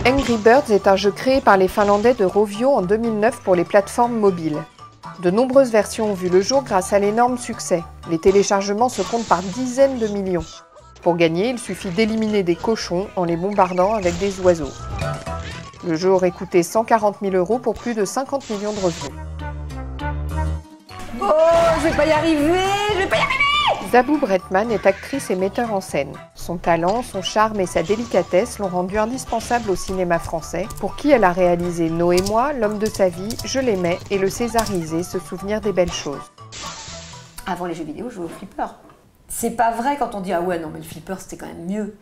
Angry Birds est un jeu créé par les Finlandais de Rovio en 2009 pour les plateformes mobiles. De nombreuses versions ont vu le jour grâce à l'énorme succès. Les téléchargements se comptent par dizaines de millions. Pour gagner, il suffit d'éliminer des cochons en les bombardant avec des oiseaux. Le jeu aurait coûté 140 000 € pour plus de 50 millions de revenus. Oh, je vais pas y arriver, Zabou Bretman est actrice et metteur en scène. Son talent, son charme et sa délicatesse l'ont rendue indispensable au cinéma français, pour qui elle a réalisé Noé et moi, L'homme de sa vie, Je l'aimais et Le Césarisé, Se souvenir des belles choses. Avant les jeux vidéo, je jouais au flipper. C'est pas vrai quand on dit « Ah ouais, non, mais le flipper, c'était quand même mieux ».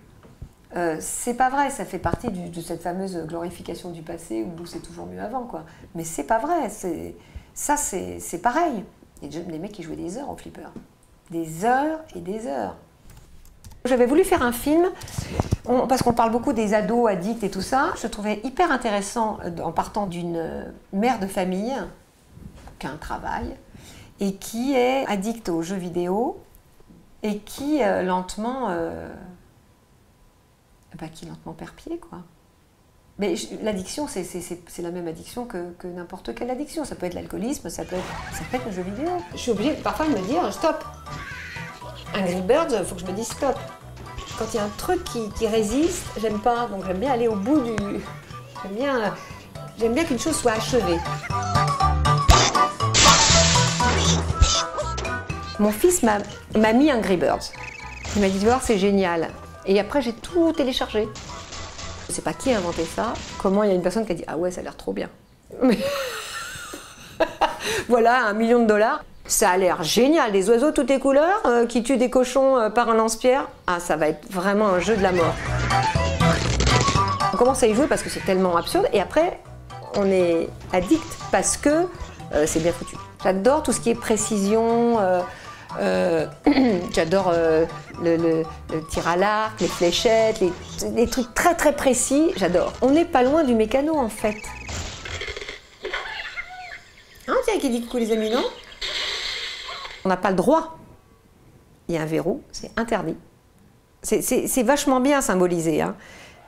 C'est pas vrai, ça fait partie de cette fameuse glorification du passé où c'est toujours mieux avant, quoi. Mais c'est pas vrai, c'est pareil. Il y a des mecs qui jouaient des heures au flipper. Des heures et des heures. J'avais voulu faire un film, parce qu'on parle beaucoup des ados addicts et tout ça, je trouvais hyper intéressant en partant d'une mère de famille qui a un travail et qui est addict aux jeux vidéo et qui lentement perd pied, quoi. Mais l'addiction, c'est la même addiction que n'importe quelle addiction. Ça peut être l'alcoolisme, ça peut être le jeu vidéo. Je suis obligée parfois de me dire stop. Angry Birds, il faut que je me dise stop. Quand il y a un truc qui résiste, j'aime pas. Donc j'aime bien aller au bout du... J'aime bien qu'une chose soit achevée. Mon fils m'a mis Angry Birds. Il m'a dit, tu vois, c'est génial. Et après, j'ai tout téléchargé. Je ne sais pas qui a inventé ça, comment il y a une personne qui a dit « Ah ouais, ça a l'air trop bien ». Voilà, $1 million. Ça a l'air génial, des oiseaux toutes les couleurs qui tuent des cochons par un lance-pierre. Ah, ça va être vraiment un jeu de la mort. On commence à y jouer parce que c'est tellement absurde et après, on est addict parce que c'est bien foutu. J'adore tout ce qui est précision. J'adore le tir à l'arc, les fléchettes, les trucs très très précis, j'adore. On n'est pas loin du mécano en fait. Hein, tiens, qui dit coucou les amis, non? On n'a pas le droit. Il y a un verrou, c'est interdit. C'est vachement bien symbolisé, hein.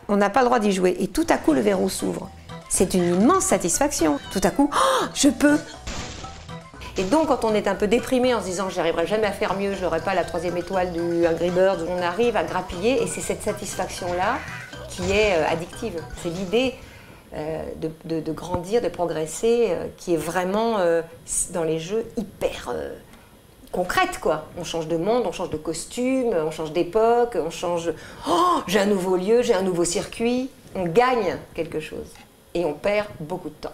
On n'a pas le droit d'y jouer et tout à coup le verrou s'ouvre. C'est une immense satisfaction. Tout à coup, oh, je peux. Et donc, quand on est un peu déprimé en se disant « j'arriverai jamais à faire mieux, je n'aurai pas la 3e étoile du Angry Birds », on arrive à grappiller et c'est cette satisfaction-là qui est addictive. C'est l'idée de grandir, de progresser, qui est vraiment dans les jeux hyper concrète, quoi. On change de monde, on change de costume, on change d'époque, on change... Oh, j'ai un nouveau lieu, j'ai un nouveau circuit. On gagne quelque chose et on perd beaucoup de temps.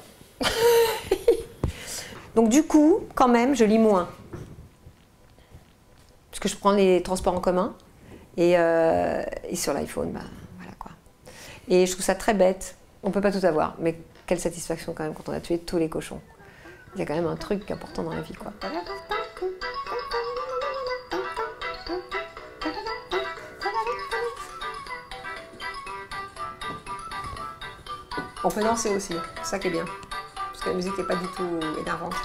Donc du coup, quand même, je lis moins. Parce que je prends les transports en commun. Et sur l'iPhone, bah, voilà quoi. Et je trouve ça très bête. On ne peut pas tout avoir. Mais quelle satisfaction quand même quand on a tué tous les cochons. Il y a quand même un truc important dans la vie, quoi. On peut danser aussi, c'est ça qui est bien. Parce que la musique n'est pas du tout énervante.